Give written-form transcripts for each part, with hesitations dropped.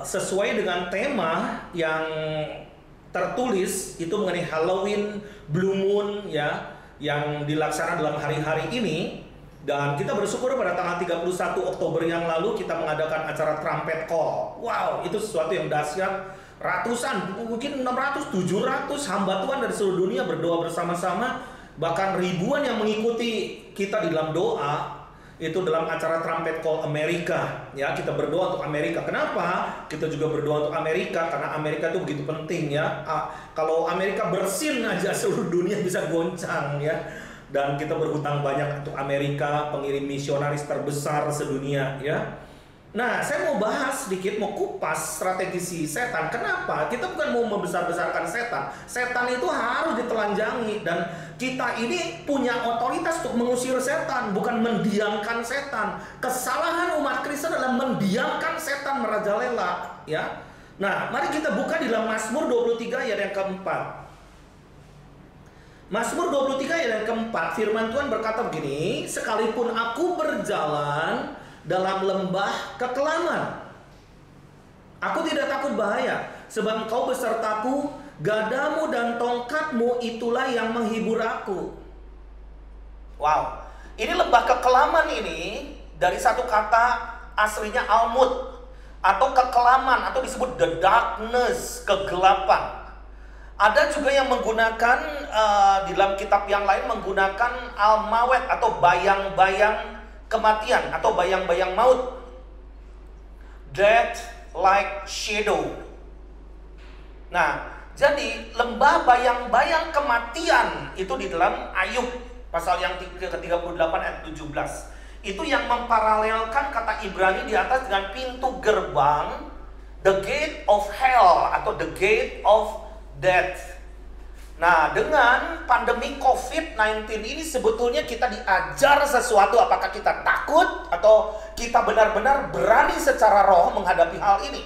Sesuai dengan tema yang tertulis itu mengenai Halloween, Blue Moon ya, yang dilaksanakan dalam hari-hari ini. Dan kita bersyukur pada tanggal 31 Oktober yang lalu kita mengadakan acara trumpet call. Wow, itu sesuatu yang dahsyat. Ratusan, mungkin 600, 700 hamba Tuhan dari seluruh dunia berdoa bersama-sama. Bahkan ribuan yang mengikuti kita di dalam doa. Itu dalam acara trumpet call Amerika ya, kita berdoa untuk Amerika. Kenapa kita juga berdoa untuk Amerika? Karena Amerika itu begitu penting ya. Kalau Amerika bersin aja seluruh dunia bisa goncang ya. Dan kita berhutang banyak untuk Amerika, pengirim misionaris terbesar sedunia ya. Nah, saya mau bahas sedikit, mau kupas strategi si setan. Kenapa? Kita bukan mau membesar-besarkan setan. Setan itu harus ditelanjangi. Dan kita ini punya otoritas untuk mengusir setan, bukan mendiamkan setan. Kesalahan umat Kristen adalah mendiamkan setan merajalela. Ya. Nah, mari kita buka di dalam Mazmur 23 ayat yang keempat. Mazmur 23 ayat yang keempat, firman Tuhan berkata begini, sekalipun aku berjalan dalam lembah kekelaman, aku tidak takut bahaya, sebab Engkau besertaku, gadamu dan tongkatmu itulah yang menghibur aku. Wow, ini lembah kekelaman ini dari satu kata aslinya almut, atau kekelaman, atau disebut the darkness, kegelapan. Ada juga yang menggunakan di dalam kitab yang lain menggunakan al-mawet atau bayang-bayang kematian atau bayang-bayang maut. Death like shadow. Nah, jadi lembah bayang-bayang kematian itu di dalam Ayub pasal yang ke-38 ayat 17. Itu yang memparalelkan kata Ibrani di atas dengan pintu gerbang, the gate of hell atau the gate of death. Nah, dengan pandemi COVID-19 ini sebetulnya kita diajar sesuatu. Apakah kita takut atau kita benar-benar berani secara roh menghadapi hal ini?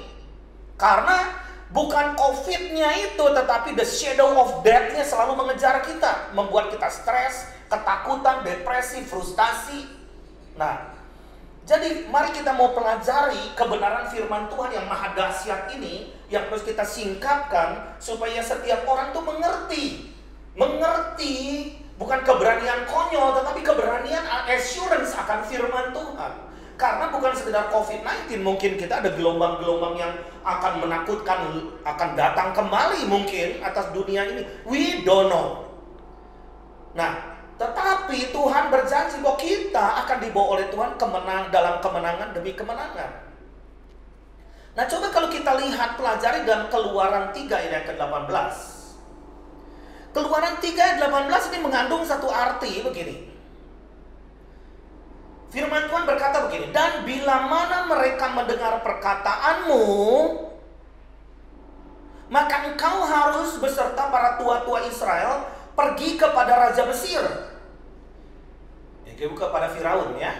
Karena bukan COVID-nya itu, tetapi the shadow of death-nya selalu mengejar kita, membuat kita stres, ketakutan, depresi, frustasi. Nah, jadi mari kita mau pelajari kebenaran firman Tuhan yang maha dahsyat ini, yang harus kita singkapkan supaya setiap orang tuh mengerti. Mengerti bukan keberanian konyol, tetapi keberanian assurance akan firman Tuhan. Karena bukan sekedar COVID-19, mungkin kita ada gelombang-gelombang yang akan menakutkan, akan datang kembali mungkin atas dunia ini. We don't know. Nah, tetapi Tuhan berjanji bahwa kita akan dibawa oleh Tuhan dalam kemenangan demi kemenangan. Nah, coba kalau kita lihat, pelajari dalam Keluaran 3 ayat yang ke-18. Keluaran 3 ayat 18 ini mengandung satu arti begini. Firman Tuhan berkata begini, dan bila mana mereka mendengar perkataanmu, maka engkau harus beserta para tua-tua Israel pergi kepada Raja Mesir. Kepada Firaun ya.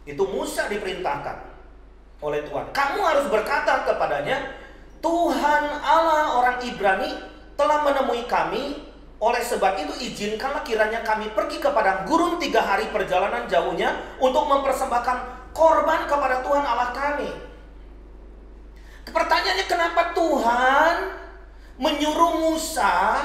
Itu Musa diperintahkan oleh Tuhan. Kamu harus berkata kepadanya, Tuhan Allah orang Ibrani telah menemui kami. Oleh sebab itu izinkanlah kiranya kami pergi ke padang gurun 3 hari perjalanan jauhnya untuk mempersembahkan korban kepada Tuhan Allah kami. Pertanyaannya, kenapa Tuhan menyuruh Musa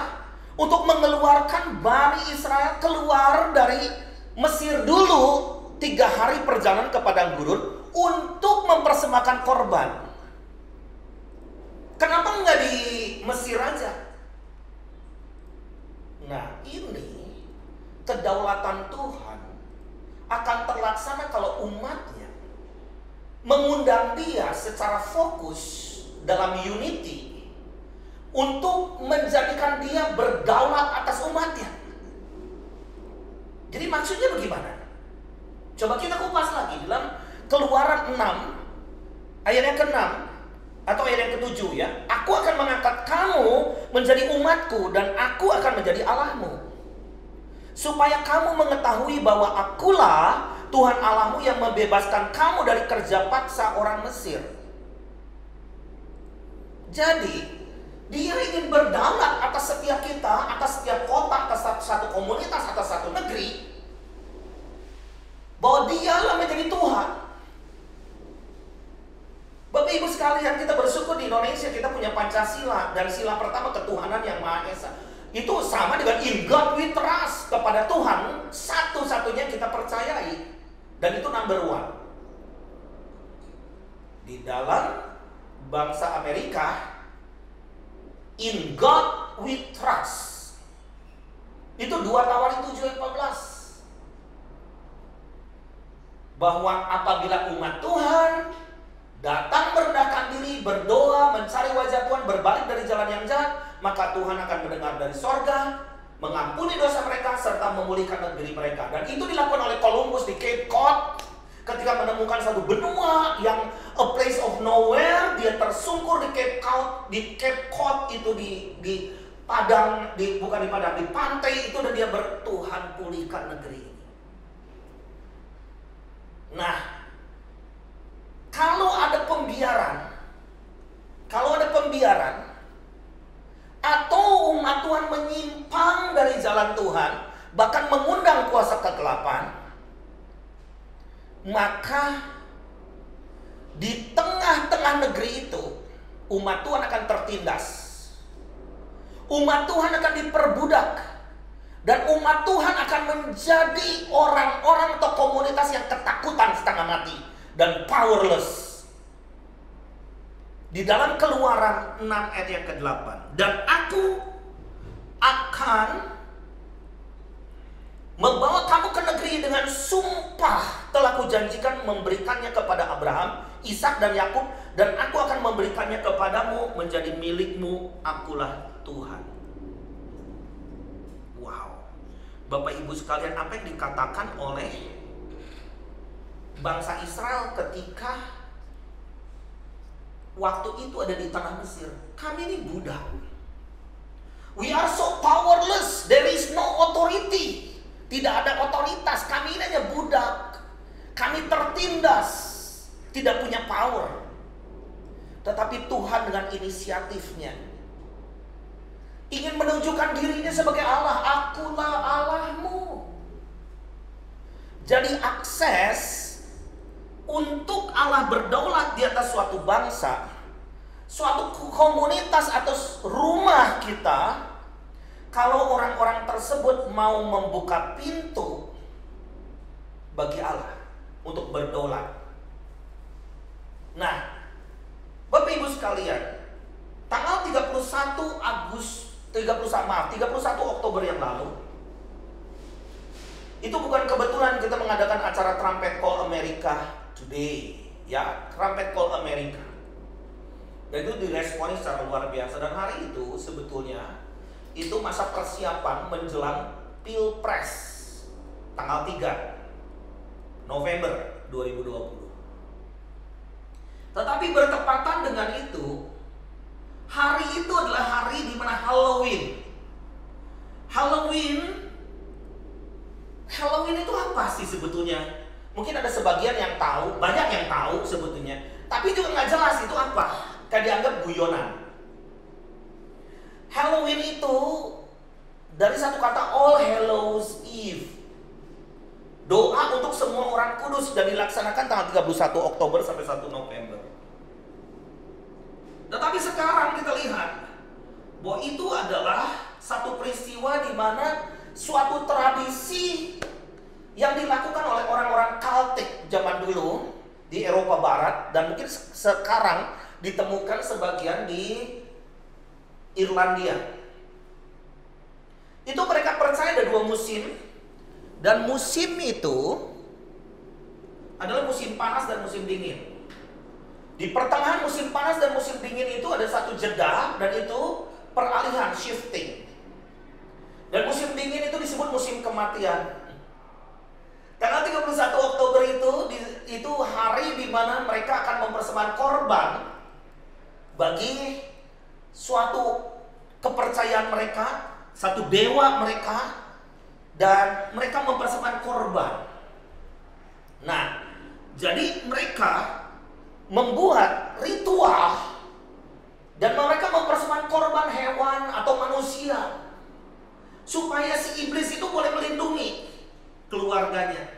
untuk mengeluarkan Bani Israel keluar dari Mesir dulu 3 hari perjalanan ke padang gurun untuk mempersembahkan korban? Kenapa nggak di Mesir aja? Nah, ini kedaulatan Tuhan akan terlaksana kalau umatnya mengundang dia secara fokus dalam unity untuk menjadikan dia berdaulat atas umatnya. Jadi maksudnya bagaimana? Coba kita kupas lagi dalam Keluaran 6 ayat yang ke-6 atau ayat yang ke-7 ya. Aku akan mengangkat kamu menjadi umatku dan aku akan menjadi Allahmu, supaya kamu mengetahui bahwa akulah Tuhan Allahmu yang membebaskan kamu dari kerja paksa orang Mesir. Jadi dia ingin berdaulat atas setiap kita, atas setiap kota, atas satu komunitas, atas satu negeri. Bahwa dialah menjadi Tuhan. Bapak Ibu sekalian, kita bersyukur di Indonesia kita punya Pancasila. Dan sila pertama ketuhanan yang Maha Esa. Itu sama dengan in God we trust. Kepada Tuhan satu-satunya kita percayai. Dan itu number one. Di dalam bangsa Amerika, in God we trust. Itu 2 Tawarik 7 ayat 14. Bahwa apabila umat Tuhan datang merendahkan diri, berdoa, mencari wajah Tuhan, berbalik dari jalan yang jahat, maka Tuhan akan mendengar dari sorga, mengampuni dosa mereka, serta memulihkan negeri mereka. Dan itu dilakukan oleh Columbus di Cape Cod. Ketika menemukan satu benua yang a place of nowhere, dia tersungkur di Cape Cod itu di padang, bukan di padang, di pantai itu, dan dia bertuhan pulihkan negeri ini. Nah, kalau ada pembiaran atau umat Tuhan menyimpang dari jalan Tuhan, bahkan mengundang kuasa kegelapan, maka di tengah-tengah negeri itu umat Tuhan akan tertindas. Umat Tuhan akan diperbudak. Dan umat Tuhan akan menjadi orang-orang atau komunitas yang ketakutan setengah mati dan powerless. Di dalam Keluaran 6 ayat yang ke-8. Dan aku akan membawa kamu ke negeri dengan sumpah telah kujanjikan memberikannya kepada Abraham, Ishak dan Yakub, dan aku akan memberikannya kepadamu menjadi milikmu, akulah Tuhan. Wow. Bapak Ibu sekalian, apa yang dikatakan oleh bangsa Israel ketika waktu itu ada di tanah Mesir? Kami ini budak. We are so powerless. There is no authority. Tidak ada otoritas. Kami ini hanya budak. Kami tertindas. Tidak punya power. Tetapi Tuhan dengan inisiatifnya ingin menunjukkan dirinya sebagai Allah. Akulah Allahmu. Jadi akses untuk Allah berdaulat di atas suatu bangsa, suatu komunitas atau rumah kita, kalau orang-orang tersebut mau membuka pintu bagi Allah untuk berdaulat. Nah, Bapak Ibu sekalian, tanggal 31 Oktober yang lalu, itu bukan kebetulan kita mengadakan acara Trumpet Call America Today, ya, Trumpet Call America. Dan itu diresponi secara luar biasa. Dan hari itu sebetulnya itu masa persiapan menjelang Pilpres tanggal 3 November 2020. Tetapi bertepatan dengan itu, hari itu adalah hari di mana Halloween. Halloween itu apa sih sebetulnya? Mungkin ada sebagian yang tahu, banyak yang tahu sebetulnya, tapi juga nggak jelas itu apa. Kayak dianggap guyonan. Halloween itu dari satu kata All Hallows Eve. Doa untuk semua orang kudus, dan dilaksanakan tanggal 31 Oktober sampai 1 November. Tetapi sekarang kita lihat bahwa itu adalah satu peristiwa di mana suatu tradisi yang dilakukan oleh orang-orang Keltic zaman dulu di Eropa Barat, dan mungkin sekarang ditemukan sebagian di Irlandia. Itu mereka percaya ada 2 musim, dan musim itu adalah musim panas dan musim dingin. Di pertengahan musim panas dan musim dingin itu ada satu jeda, dan itu peralihan, shifting. Dan musim dingin itu disebut musim kematian. Tanggal 31 Oktober itu hari di mana mereka akan mempersembahkan korban bagi suatu kepercayaan mereka, satu dewa mereka, dan mereka mempersembahkan korban. Nah, jadi mereka membuat ritual dan mereka mempersembahkan korban hewan atau manusia supaya si iblis itu boleh melindungi keluarganya.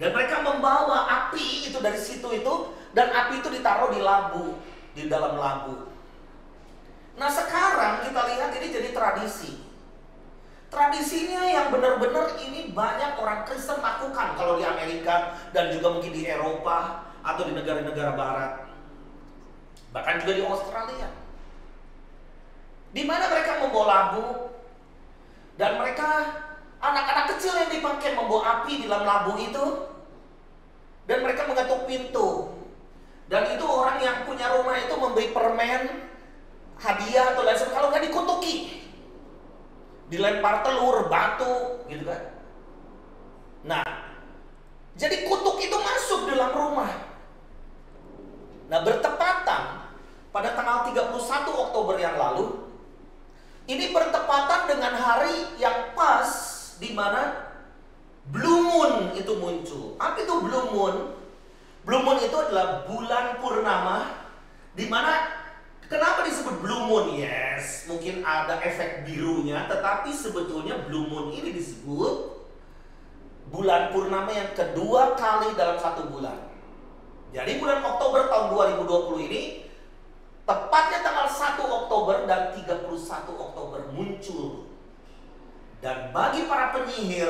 Dan mereka membawa api itu dari situ itu, dan api itu ditaruh di labu, di dalam labu. Nah sekarang kita lihat ini jadi tradisi. Tradisinya yang benar-benar ini banyak orang Kristen lakukan kalau di Amerika dan juga mungkin di Eropa atau di negara-negara barat. Bahkan juga di Australia. Di mana mereka membawa labu dan mereka anak-anak kecil yang dipakai membawa api di dalam labu itu, dan mereka mengetuk pintu. Dan itu orang yang punya rumah itu memberi permen, hadiah atau lain sebagainya, kalau nggak dikutuki, dilempar telur, batu, gitu kan. Nah, jadi kutuk itu masuk dalam rumah. Nah, bertepatan pada tanggal 31 Oktober yang lalu, ini bertepatan dengan hari yang pas di mana Blue Moon itu muncul. Apa itu Blue Moon? Blue Moon itu adalah bulan purnama, di mana kenapa disebut Blue Moon? Yes, mungkin ada efek birunya, tetapi sebetulnya Blue Moon ini disebut bulan purnama yang kedua kali dalam satu bulan. Jadi bulan Oktober tahun 2020 ini tepatnya tanggal 1 Oktober dan 31 Oktober muncul. Dan bagi para penyihir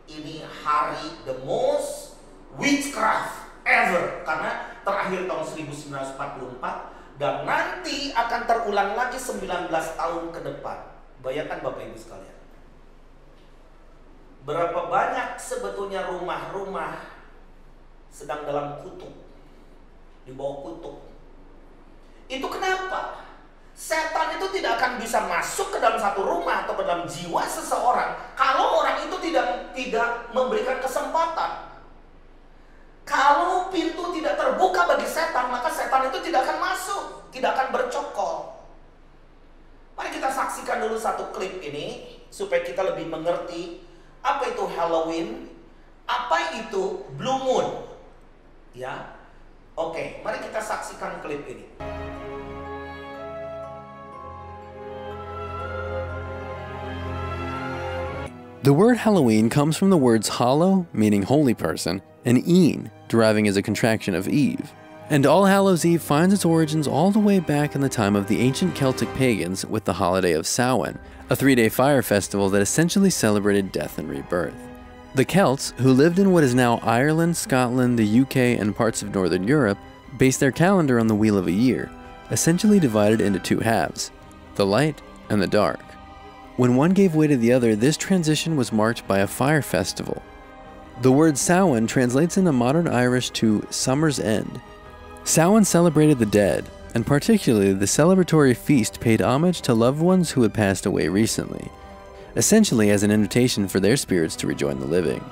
ini hari the most witchcraft ever, karena terakhir tahun 1944 dan nanti akan terulang lagi 19 tahun ke depan. Bayangkan Bapak Ibu sekalian, berapa banyak sebetulnya rumah-rumah sedang dalam kutuk, di bawah kutuk. Itu kenapa? Setan itu tidak akan bisa masuk ke dalam satu rumah atau ke dalam jiwa seseorang kalau orang itu tidak memberikan kesempatan. Kalau pintu tidak terbuka bagi setan, maka setan itu tidak akan masuk, tidak akan bercokol. Mari kita saksikan dulu satu klip ini supaya kita lebih mengerti apa itu Halloween, apa itu Blue Moon. Ya. Oke, mari kita saksikan klip ini. The word Halloween comes from the words hallow, meaning holy person, and een, deriving as a contraction of Eve. And All Hallows Eve finds its origins all the way back in the time of the ancient Celtic pagans with the holiday of Samhain, a 3-day fire festival that essentially celebrated death and rebirth. The Celts, who lived in what is now Ireland, Scotland, the UK, and parts of Northern Europe, based their calendar on the wheel of a year, essentially divided into two halves, the light and the dark. When one gave way to the other, this transition was marked by a fire festival. The word Samhain translates into modern Irish to summer's end. Samhain celebrated the dead, and particularly the celebratory feast paid homage to loved ones who had passed away recently, essentially as an invitation for their spirits to rejoin the living.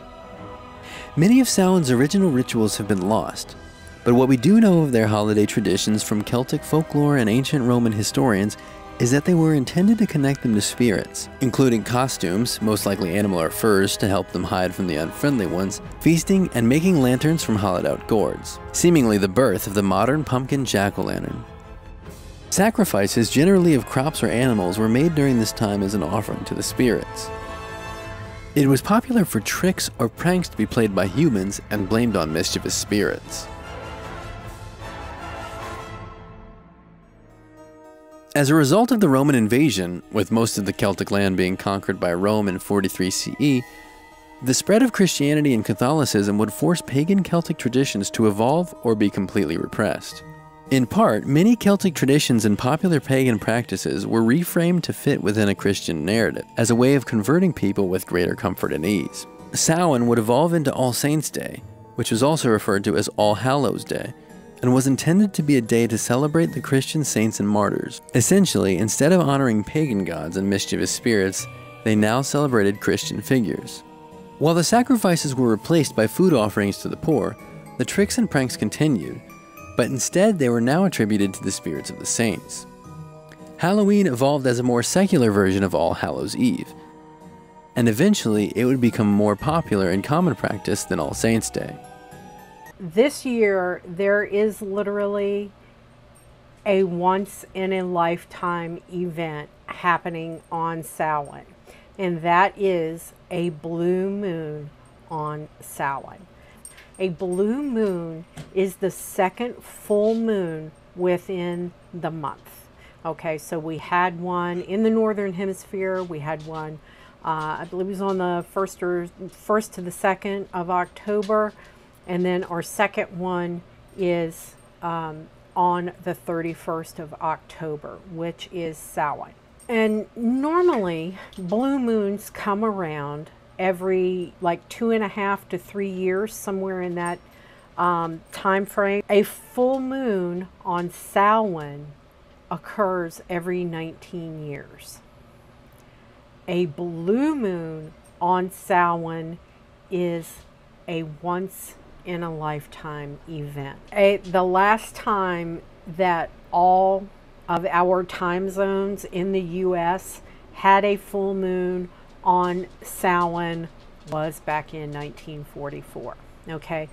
Many of Samhain's original rituals have been lost, but what we do know of their holiday traditions from Celtic folklore and ancient Roman historians is that they were intended to connect them to spirits, including costumes, most likely animal or furs to help them hide from the unfriendly ones, feasting, and making lanterns from hollowed-out gourds, seemingly the birth of the modern pumpkin jack-o'-lantern. Sacrifices, generally of crops or animals, were made during this time as an offering to the spirits. It was popular for tricks or pranks to be played by humans and blamed on mischievous spirits. As a result of the Roman invasion, with most of the Celtic land being conquered by Rome in 43 CE, the spread of Christianity and Catholicism would force pagan Celtic traditions to evolve or be completely repressed. In part, many Celtic traditions and popular pagan practices were reframed to fit within a Christian narrative, as a way of converting people with greater comfort and ease. Samhain would evolve into All Saints' Day, which was also referred to as All Hallows' Day, and was intended to be a day to celebrate the Christian saints and martyrs. Essentially, instead of honoring pagan gods and mischievous spirits, they now celebrated Christian figures. While the sacrifices were replaced by food offerings to the poor, the tricks and pranks continued, but instead they were now attributed to the spirits of the saints. Halloween evolved as a more secular version of All Hallows' Eve, and eventually it would become more popular in common practice than All Saints' Day. This year, there is literally a once-in-a-lifetime event happening on Samhain, and that is a blue moon on Samhain. A blue moon is the second full moon within the month. Okay, so we had one in the northern hemisphere. We had one, I believe it was on the first to the 2nd of October, and then our second one is on the 31st of October, which is Samhain. And normally, blue moons come around every like 2.5 to 3 years, somewhere in that time frame. A full moon on Samhain occurs every 19 years. A blue moon on Samhain is a once in a lifetime event. The last time that all of our time zones in the US had a full moon on Samhain was back in 1944. Okay.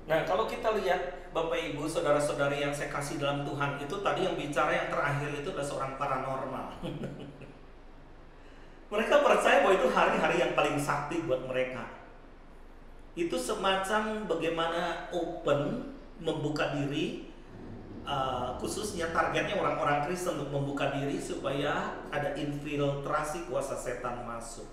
Nah, kalau kita lihat Bapak Ibu, saudara-saudari yang saya kasih dalam Tuhan, itu tadi yang bicara yang terakhir itu adalah seorang paranormal. Mereka percaya bahwa itu hari-hari yang paling sakti buat mereka. Itu semacam bagaimana open, membuka diri, khususnya targetnya orang-orang Kristen untuk membuka diri supaya ada infiltrasi kuasa setan masuk.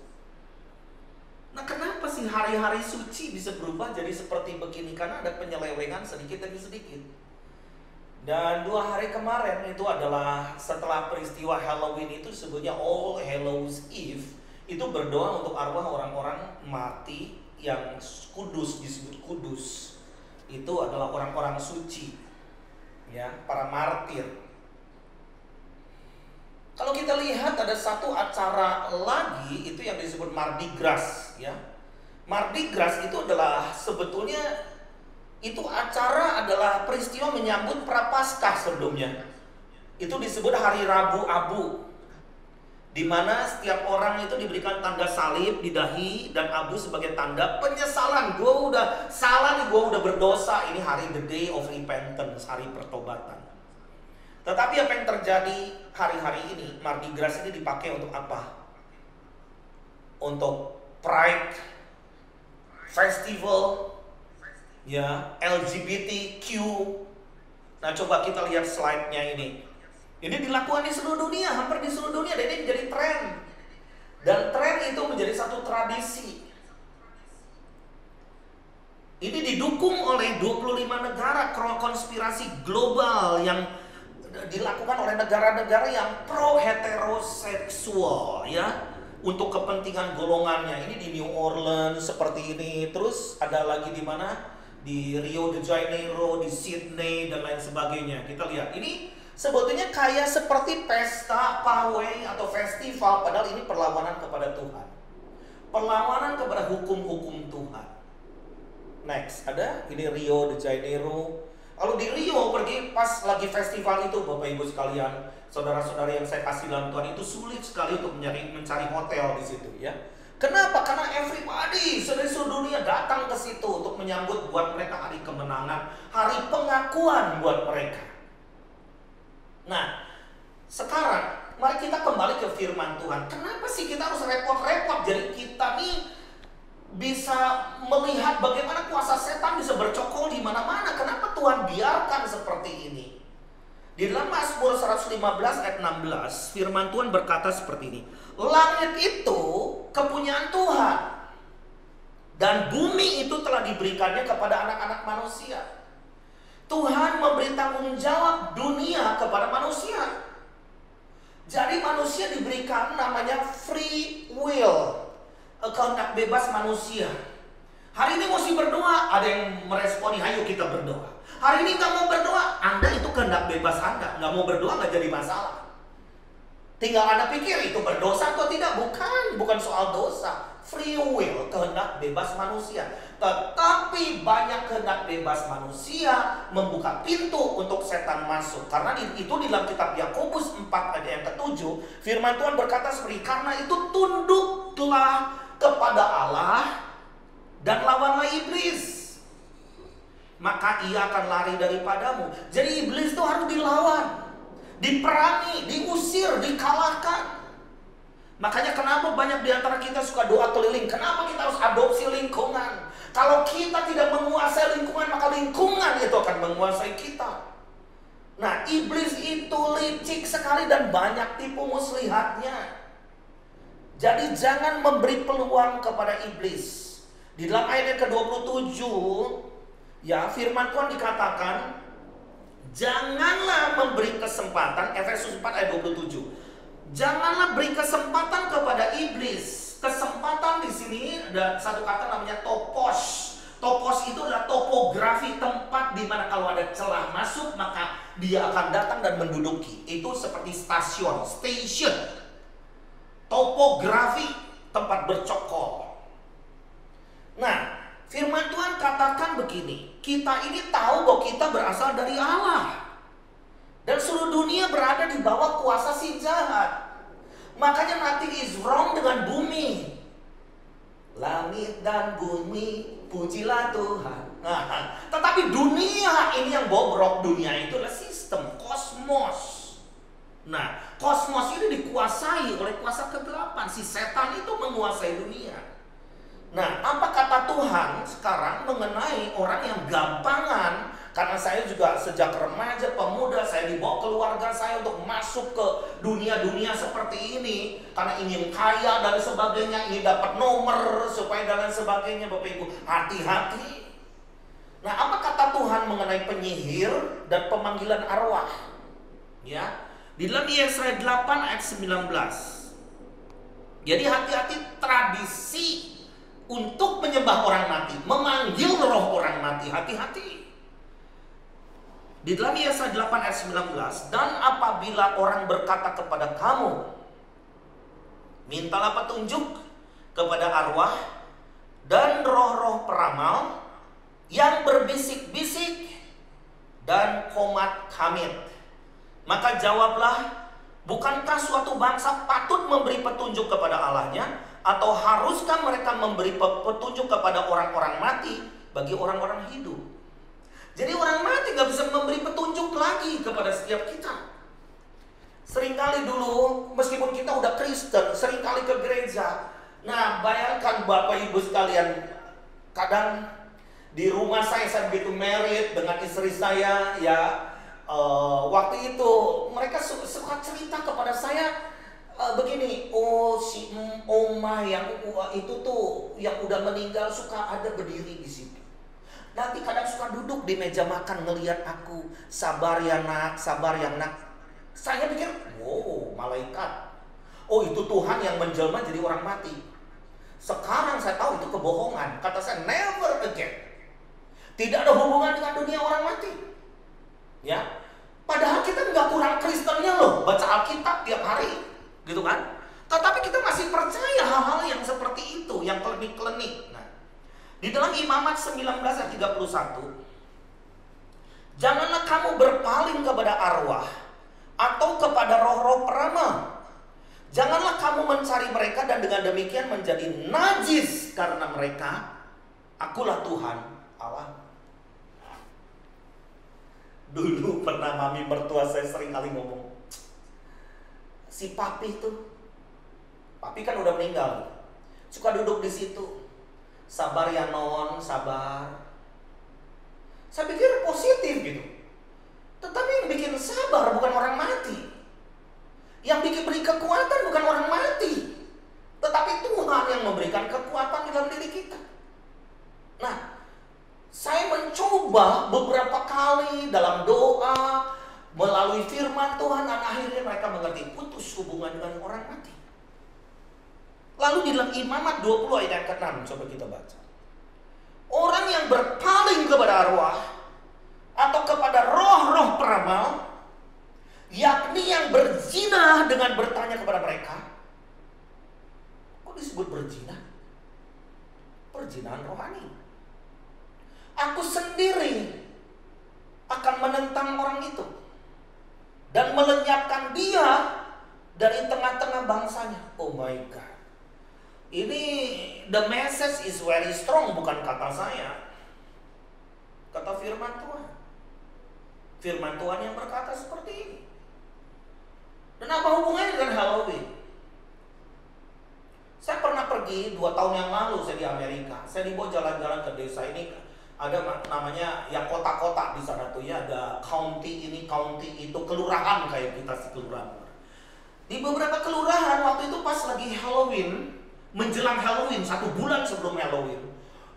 Nah, kenapa sih hari-hari suci bisa berubah jadi seperti begini? Karena ada penyelewengan sedikit demi sedikit. Dan 2 hari kemarin itu adalah setelah peristiwa Halloween, itu disebutnya All Hallows Eve. Itu berdoa untuk arwah orang-orang mati yang kudus, disebut kudus. Itu adalah orang-orang suci, ya, para martir. Kalau kita lihat ada satu acara lagi, itu yang disebut Mardi Gras, ya. Mardi Gras itu adalah sebetulnya itu acara adalah peristiwa menyambut Prapaskah sebelumnya. Itu disebut Hari Rabu Abu, di mana setiap orang itu diberikan tanda salib di dahi dan abu sebagai tanda penyesalan. Gue udah salah nih, gue udah berdosa. Ini hari the day of repentance, hari pertobatan. Tetapi apa yang terjadi hari-hari ini, Mardi Gras ini dipakai untuk apa? Untuk Pride Festival, ya, LGBTQ. Nah, coba kita lihat slide-nya ini. Ini dilakukan di seluruh dunia, hampir di seluruh dunia, dan ini menjadi tren. Dan tren itu menjadi satu tradisi. Ini didukung oleh 25 negara, konspirasi global yang dilakukan oleh negara-negara yang pro heteroseksual, ya, untuk kepentingan golongannya. Ini di New Orleans seperti ini, terus ada lagi di mana? Di Rio de Janeiro, di Sydney dan lain sebagainya. Kita lihat ini sebetulnya kayak seperti pesta, pawai atau festival, padahal ini perlawanan kepada Tuhan, perlawanan kepada hukum-hukum Tuhan. Next, ada ini Rio de Janeiro. Kalau di Rio pergi pas lagi festival itu, Bapak Ibu sekalian, saudara-saudara yang saya kasih dalam Tuhan, itu sulit sekali untuk mencari hotel di situ, ya. Kenapa? Karena everybody seluruh dunia datang ke situ untuk menyambut buat mereka hari kemenangan, hari pengakuan buat mereka. Nah, sekarang mari kita kembali ke firman Tuhan. Kenapa sih kita harus repot-repot? Jadi kita nih bisa melihat bagaimana kuasa setan bisa bercokol di mana-mana. Kenapa Tuhan biarkan seperti ini? Di dalam Mazmur 115 ayat 16, firman Tuhan berkata seperti ini. Langit itu kepunyaan Tuhan, dan bumi itu telah diberikannya kepada anak-anak manusia. Tuhan memberi tanggung jawab dunia kepada manusia. Jadi manusia diberikan namanya free will, kehendak bebas manusia. Hari ini mesti berdoa, ada yang meresponi, ayo kita berdoa. Hari ini nggak mau berdoa, Anda itu kehendak bebas Anda. Nggak mau berdoa nggak jadi masalah. Tinggal Anda pikir itu berdosa atau tidak. Bukan soal dosa. Free will, kehendak bebas manusia. Tetapi banyak kehendak bebas manusia membuka pintu untuk setan masuk. Karena itu di dalam kitab Yakobus 4 ayat yang ke-7, firman Tuhan berkata seperti, karena itu tunduklah kepada Allah dan lawanlah iblis, maka ia akan lari daripadamu. Jadi iblis itu harus dilawan, diperangi, diusir, dikalahkan. Makanya kenapa banyak di antara kita suka doa keliling? Kenapa kita harus adopsi lingkungan? Kalau kita tidak menguasai lingkungan, maka lingkungan itu akan menguasai kita. Nah, iblis itu licik sekali dan banyak tipu muslihatnya. Jadi jangan memberi peluang kepada iblis. Di dalam ayat yang ke-27, ya, firman Tuhan dikatakan, janganlah memberi kesempatan, Efesus 4 ayat 27. Janganlah beri kesempatan kepada iblis. Kesempatan di sini ada satu kata namanya topos. Topos itu adalah topografi, tempat di mana kalau ada celah masuk maka dia akan datang dan menduduki. Itu seperti stasiun, station. Topografi, tempat bercokol. Nah, firman Tuhan katakan begini, kita ini tahu bahwa kita berasal dari Allah. Dan seluruh dunia berada di bawah kuasa si jahat. Makanya nothing is wrong dengan bumi. Langit dan bumi, pujilah Tuhan. Nah, tetapi dunia ini yang bobrok. Dunia itu adalah sistem kosmos. Nah, kosmos ini dikuasai oleh kuasa kegelapan. Si setan itu menguasai dunia. Nah, apa kata Tuhan sekarang mengenai orang yang gampangan? Karena saya juga sejak remaja, pemuda, saya dibawa keluarga saya untuk masuk ke dunia-dunia seperti ini. Karena ingin kaya dan sebagainya, ingin dapat nomor, supaya dan sebagainya. Bapak Ibu, hati-hati. Nah, apa kata Tuhan mengenai penyihir dan pemanggilan arwah? Ya, di dalam Yesaya 8 ayat 19. Jadi hati-hati tradisi untuk menyembah orang mati, memanggil roh orang mati, hati-hati. Di dalam Yesaya 8 ayat 19, dan apabila orang berkata kepada kamu, mintalah petunjuk kepada arwah dan roh-roh peramal yang berbisik-bisik dan komat kamit, maka jawablah, bukankah suatu bangsa patut memberi petunjuk kepada Allahnya? Atau haruskah mereka memberi petunjuk kepada orang-orang mati bagi orang-orang hidup? Jadi orang mati gak bisa memberi petunjuk lagi kepada setiap kita. Seringkali dulu, meskipun kita udah Kristen, seringkali ke gereja. Nah, bayangkan Bapak Ibu sekalian, kadang di rumah saya begitu married dengan istri saya, ya, waktu itu mereka suka cerita kepada saya begini, oh si Oma yang itu tuh yang udah meninggal suka ada berdiri di situ. Nanti kadang suka duduk di meja makan ngelihat aku, sabar ya nak, sabar ya nak. Saya pikir, wow, malaikat. Oh, itu Tuhan yang menjelma jadi orang mati. Sekarang saya tahu itu kebohongan. Kata saya, never again. Tidak ada hubungan dengan dunia orang mati. Ya, padahal kita nggak kurang Kristennya loh, baca Alkitab tiap hari, gitu kan? Tetapi kita masih percaya hal-hal yang seperti itu, yang klinik-klinik. Nah, di dalam Imamat 19 ayat 31, janganlah kamu berpaling kepada arwah atau kepada roh-roh peramal. Janganlah kamu mencari mereka dan dengan demikian menjadi najis karena mereka. Akulah Tuhan Allah. Dulu pernah mami mertua saya sering kali ngomong, si papi tuh, papi kan udah meninggal, suka duduk di situ. Sabar ya non, sabar. Saya pikir positif gitu. Tetapi yang bikin sabar bukan orang mati. Yang bikin beri kekuatan bukan orang mati. Tetapi Tuhan yang memberikan kekuatan di dalam diri kita. Nah, saya mencoba beberapa kali dalam doa, melalui firman Tuhan, dan akhirnya mereka mengerti, putus hubungan dengan orang mati. Lalu di dalam Imamat 20 ayat ke-6, coba kita baca. Orang yang berpaling kepada arwah atau kepada roh-roh peramal, yakni yang berzina dengan bertanya kepada mereka. Kok disebut berzina? Perzinahan rohani. Aku sendiri akan menentang orang itu dan melenyapkan dia dari tengah-tengah bangsanya. Oh my God. Ini the message is very strong, bukan kata saya. Kata firman Tuhan. Firman Tuhan yang berkata seperti ini. Dan apa hubungannya dengan Halloween? Saya pernah pergi 2 tahun yang lalu, saya di Amerika. Saya dibawa jalan-jalan ke desa ini. Ada namanya ya kota-kota di sana tuh ya, ada county ini, county itu, kelurahan kayak kita kelurahan. Di beberapa kelurahan waktu itu pas lagi Halloween, menjelang Halloween, 1 bulan sebelum Halloween,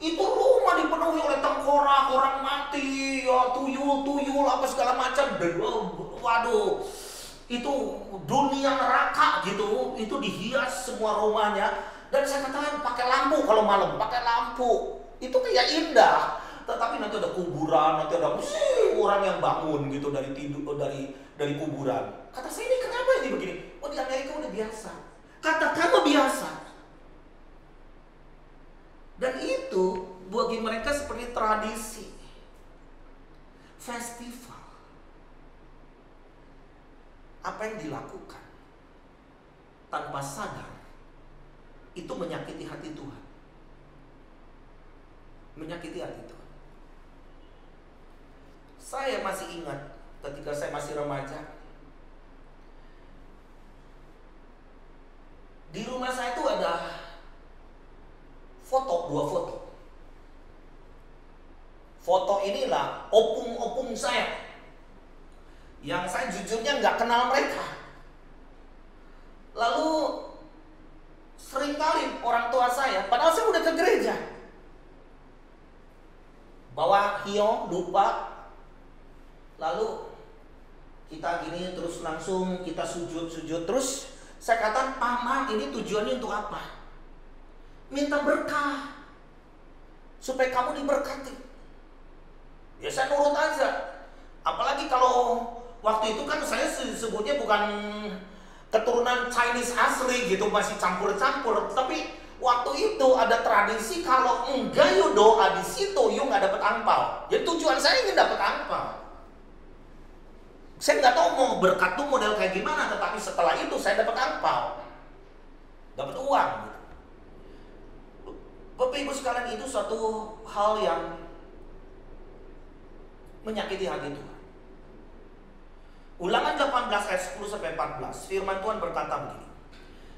itu rumah dipenuhi oleh tengkorak, orang mati, ya, tuyul apa segala macam. Waduh, itu dunia neraka gitu. Itu dihias semua rumahnya. Dan saya katakan pakai lampu kalau malam, pakai lampu. Itu kayak indah. Tetapi nanti ada kuburan, nanti ada orang yang bangun gitu dari tidur, dari kuburan. Kata saya, ini kenapa ini begini? Oh, di Amerika udah biasa. Kata kamu biasa. Dan itu bagi mereka seperti tradisi, festival. Apa yang dilakukan tanpa sadar itu menyakiti hati Tuhan. Menyakiti hati Tuhan. Saya masih ingat ketika saya masih remaja, di rumah saya itu ada foto, 2 foto. Foto inilah opung-opung saya, yang saya jujurnya nggak kenal mereka. Lalu seringkali orang tua saya, padahal saya udah ke gereja, bawa hiyo, lupa. Lalu kita gini terus langsung kita sujud. Terus saya katakan, Mama, ini tujuannya untuk apa? Minta berkah, supaya kamu diberkati. Ya saya nurut aja. Apalagi kalau waktu itu kan saya sebutnya bukan keturunan Chinese asli gitu, masih campur-campur. Tapi waktu itu ada tradisi kalau enggak you doa di situ, you nggak dapat angpau. Jadi tujuan saya ingin dapat angpau. Saya nggak tahu mau berkat tuh model kayak gimana, tetapi setelah itu saya dapat angpau, dapat uang. Gitu. Bapak Ibu sekalian, itu suatu hal yang menyakiti hati Tuhan. Ulangan 18 ayat 10-14, firman Tuhan berkata begini.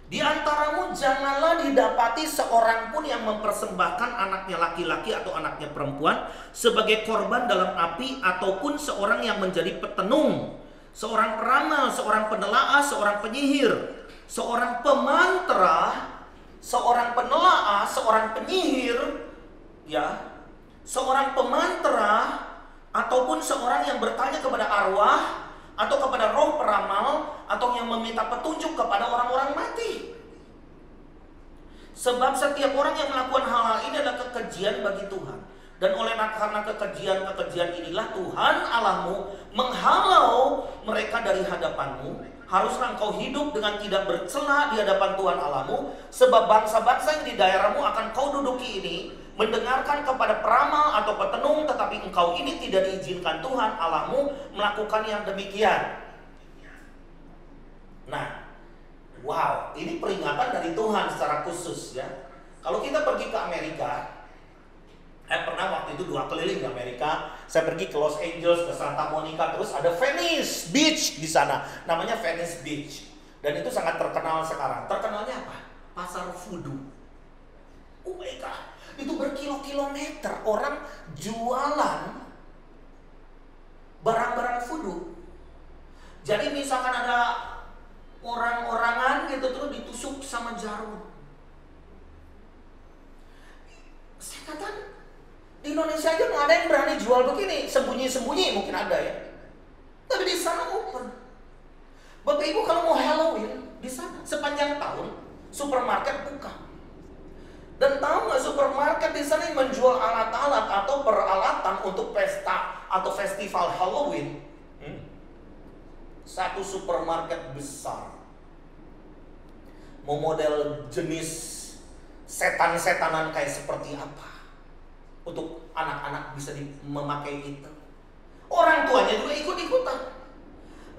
Di antaramu janganlah didapati seorang pun yang mempersembahkan anaknya laki-laki atau anaknya perempuan sebagai korban dalam api, ataupun seorang yang menjadi petenung, seorang peramal, seorang penelaah, seorang penyihir, seorang pemantra, seorang penelaah, seorang penyihir, ya, seorang pemantra, ataupun seorang yang bertanya kepada arwah atau kepada roh peramal, atau yang meminta petunjuk kepada orang-orang mati. Sebab setiap orang yang melakukan hal-hal ini adalah kekejian bagi Tuhan. Dan oleh karena kekejian inilah Tuhan Allahmu menghalau mereka dari hadapanmu. Haruslah engkau hidup dengan tidak bercela di hadapan Tuhan Allahmu. Sebab bangsa-bangsa yang di daerahmu akan kau duduki ini mendengarkan kepada peramal atau petenung, tetapi engkau ini tidak diizinkan Tuhan Allahmu melakukan yang demikian. Nah, wow, ini peringatan dari Tuhan secara khusus ya. Kalau kita pergi ke Amerika, pernah waktu itu 2 keliling ke Amerika. Saya pergi ke Los Angeles, ke Santa Monica, terus ada Venice Beach di sana, namanya Venice Beach. Dan itu sangat terkenal sekarang. Terkenalnya apa? Pasar voodoo. Oh my God, itu berkilo-kilometer orang jualan barang-barang voodoo. Jadi misalkan ada orang-orangan gitu terus ditusuk sama jarum. Saya katakan, di Indonesia aja nggak ada yang berani jual begini, sembunyi-sembunyi mungkin ada ya. Tapi di sana open. Bapak Ibu kalau mau Halloween di sana sepanjang tahun supermarket buka. Dan tahu nggak, supermarket di sana yang menjual alat-alat atau peralatan untuk pesta atau festival Halloween. Satu supermarket besar, mau model jenis setan-setanan kayak seperti apa, untuk anak-anak bisa memakai itu. Orang tuanya juga ikut-ikutan.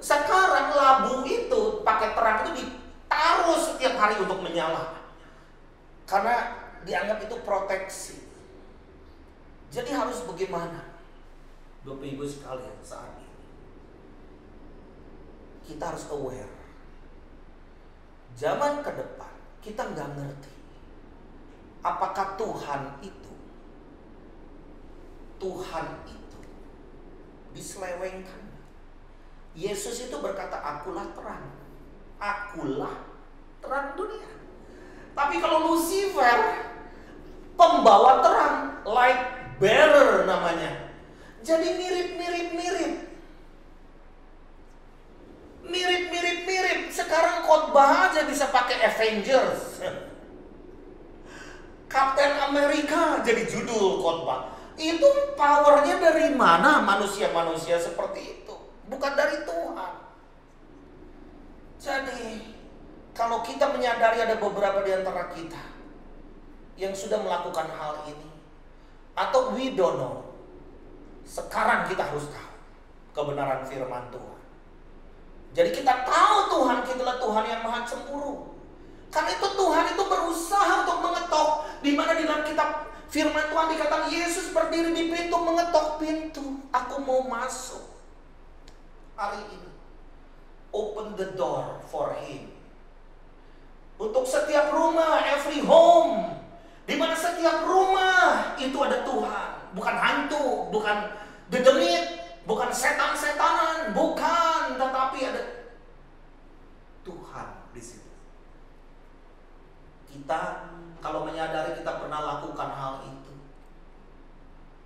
Sekarang labu itu pakai terang itu ditaruh setiap hari untuk menyala, karena dianggap itu proteksi. Jadi harus bagaimana, Bapak Ibu sekalian, saat ini kita harus aware. Zaman ke depan kita nggak ngerti apakah Tuhan itu diselewengkan? Yesus itu berkata, akulah terang. Akulah terang dunia. Tapi kalau Lucifer, pembawa terang, light bearer namanya. Jadi mirip. Sekarang khotbah aja bisa pakai Avengers. Captain America jadi judul khotbah. Itu powernya dari mana manusia-manusia seperti itu? Bukan dari Tuhan. Jadi, kalau kita menyadari ada beberapa di antara kita yang sudah melakukan hal ini, atau we don't know, sekarang kita harus tahu kebenaran firman Tuhan. Jadi kita tahu Tuhan kita adalah Tuhan yang maha cemburu. Karena itu Tuhan itu berusaha untuk mengetok, di mana di dalam kitab firman Tuhan dikatakan Yesus berdiri di pintu mengetok pintu. Aku mau masuk hari ini. Open the door for him. Untuk setiap rumah, every home, di mana setiap rumah itu ada Tuhan. Bukan hantu, bukan dedemit, bukan setan-setanan, bukan, tetapi ada Tuhan di situ. Kita kalau menyadari kita pernah lakukan hal itu,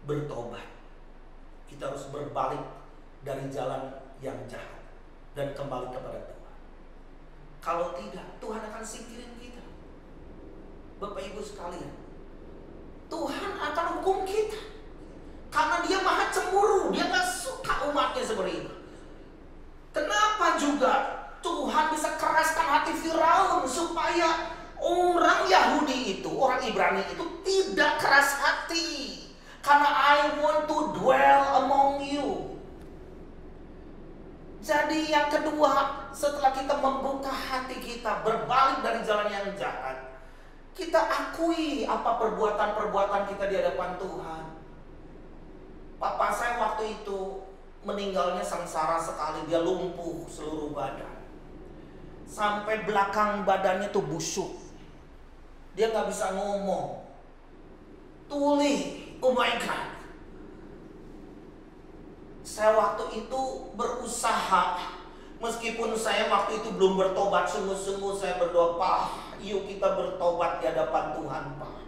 bertobat. Kita harus berbalik dari jalan yang jahat dan kembali kepada Tuhan. Kalau tidak, Tuhan akan singkirin kita. Bapak Ibu sekalian, Tuhan akan hukum kita. Karena dia maha cemburu, dia gak suka umatnya seperti itu. Kenapa juga Tuhan bisa keraskan hati Firaun supaya orang Yahudi itu, orang Ibrani itu tidak keras hati. Karena I want to dwell among you. Jadi yang kedua, setelah kita membuka hati kita, berbalik dari jalan yang jahat, kita akui apa perbuatan-perbuatan kita di hadapan Tuhan. Papa saya waktu itu meninggalnya sengsara sekali, dia lumpuh seluruh badan. Sampai belakang badannya tuh busuk. Dia gak bisa ngomong. Tuli, oh my God. Saya waktu itu berusaha, meskipun saya waktu itu belum bertobat sungguh-sungguh, saya berdoa, Pak, yuk kita bertobat di hadapan Tuhan, Pak.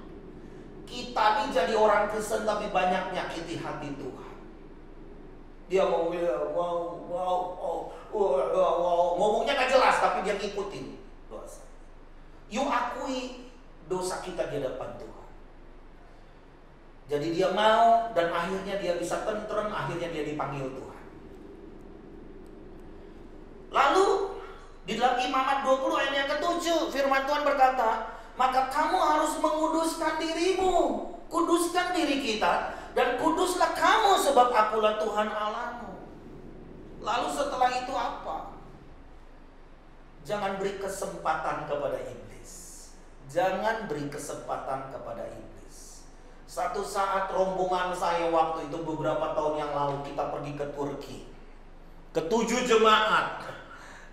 Kita ini jadi orang Kristen tapi banyak nyakiti hati Tuhan. Dia mau ngomongnya gak jelas tapi dia ngikutin dosa. Yuk akui dosa kita di hadapan Tuhan. Jadi dia mau dan akhirnya dia bisa tentrem, akhirnya dia dipanggil Tuhan. Lalu di dalam Imamat 20 ayat yang ke-7 firman Tuhan berkata, maka kamu harus menguduskan dirimu, kuduskan diri kita, dan kuduslah kamu sebab akulah Tuhan Allahmu. Lalu setelah itu apa? Jangan beri kesempatan kepada iblis. Jangan beri kesempatan kepada iblis. Satu saat rombongan saya waktu itu beberapa tahun yang lalu kita pergi ke Turki. Ke-7 jemaat.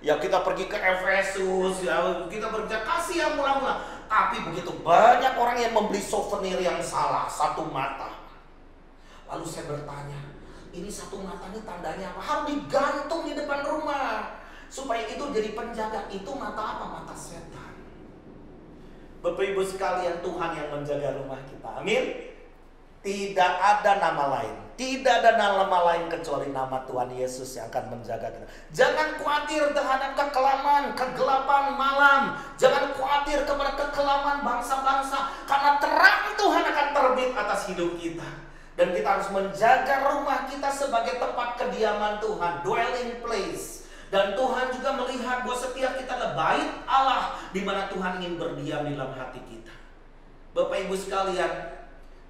Ya kita pergi ke Efesus, ya kita berbicara kasih yang mula-mula. Tapi begitu banyak orang yang membeli souvenir yang salah, satu mata. Lalu saya bertanya, ini satu mata ini tandanya apa? Harus digantung di depan rumah supaya itu jadi penjaga. Itu mata apa? Mata setan. Bapak Ibu sekalian, Tuhan yang menjaga rumah kita. Amin. Tidak ada nama lain. Tidak ada nama lain kecuali nama Tuhan Yesus yang akan menjaga kita. Jangan khawatir terhadap kekelaman, kegelapan malam. Jangan khawatir kepada kekelaman bangsa-bangsa. Karena terang Tuhan akan terbit atas hidup kita. Dan kita harus menjaga rumah kita sebagai tempat kediaman Tuhan, dwelling place. Dan Tuhan juga melihat bahwa setiap kita adalah bait Allah, di mana Tuhan ingin berdiam di dalam hati kita. Bapak Ibu sekalian,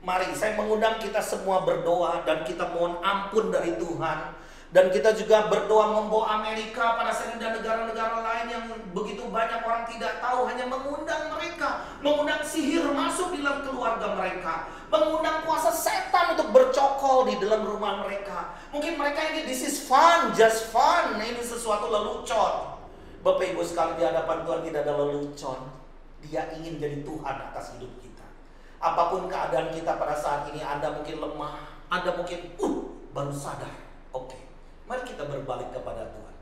mari saya mengundang kita semua berdoa dan kita mohon ampun dari Tuhan. Dan kita juga berdoa membawa Amerika pada saat ini dan negara-negara lain yang begitu banyak orang tidak tahu, hanya mengundang mereka, mengundang sihir masuk di dalam keluarga mereka, mengundang kuasa setan untuk bercokol di dalam rumah mereka. Mungkin mereka ini this is fun, just fun, ini sesuatu lelucon. Bapak Ibu sekalian, di hadapan Tuhan tidak ada lelucon. Dia ingin jadi Tuhan atas hidup kita. Apapun keadaan kita pada saat ini, Anda mungkin lemah, Anda mungkin baru sadar. Oke, mari kita berbalik kepada Tuhan.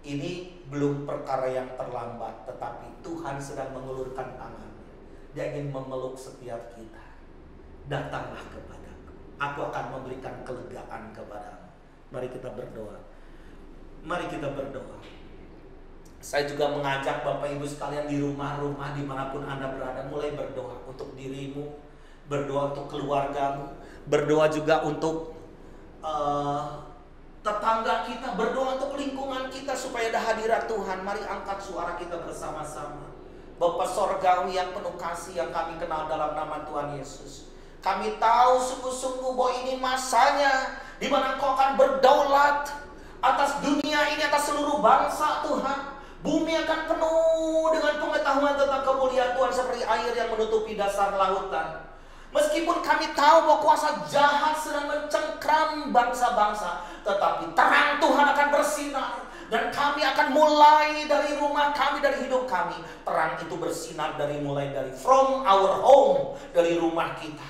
Ini belum perkara yang terlambat, tetapi Tuhan sedang mengulurkan tangannya. Dia ingin memeluk setiap kita. Datanglah kepadaku, aku akan memberikan kelegaan kepadamu. Mari kita berdoa. Mari kita berdoa. Saya juga mengajak Bapak Ibu sekalian di rumah-rumah dimanapun Anda berada, mulai berdoa untuk dirimu, berdoa untuk keluargamu, berdoa juga untuk tetangga kita, berdoa untuk lingkungan kita supaya ada hadirat Tuhan. Mari angkat suara kita bersama-sama. Bapa Sorgawi yang penuh kasih yang kami kenal dalam nama Tuhan Yesus, kami tahu sungguh-sungguh bahwa ini masanya di mana Engkau akan berdaulat atas dunia ini, atas seluruh bangsa Tuhan. Bumi akan penuh dengan pengetahuan tentang kemuliaan Tuhan seperti air yang menutupi dasar lautan. Meskipun kami tahu bahwa kuasa jahat sedang mencengkram bangsa-bangsa, tetapi terang Tuhan akan bersinar. Dan kami akan mulai dari rumah kami, dari hidup kami. Terang itu bersinar mulai dari from our home, dari rumah kita.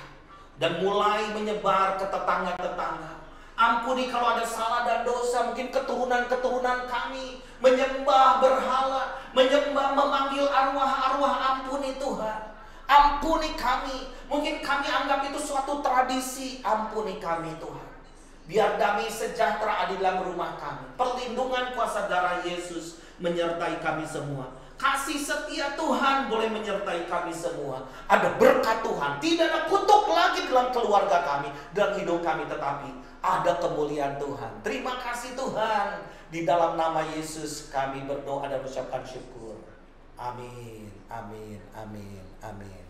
Dan mulai menyebar ke tetangga-tetangga. Ampuni kalau ada salah dan dosa, mungkin keturunan-keturunan kami menyembah berhala, menyembah, memanggil arwah-arwah. Ampuni Tuhan, ampuni kami. Mungkin kami anggap itu suatu tradisi. Ampuni kami Tuhan. Biar damai sejahtera ada dalam rumah kami. Perlindungan kuasa darah Yesus menyertai kami semua. Kasih setia Tuhan boleh menyertai kami semua. Ada berkat Tuhan, tidak ada kutuk lagi dalam keluarga kami, dalam hidup kami, tetapi ada kemuliaan Tuhan. Terima kasih Tuhan. Di dalam nama Yesus kami berdoa dan mengucapkan syukur. Amin, amin, amin, amin.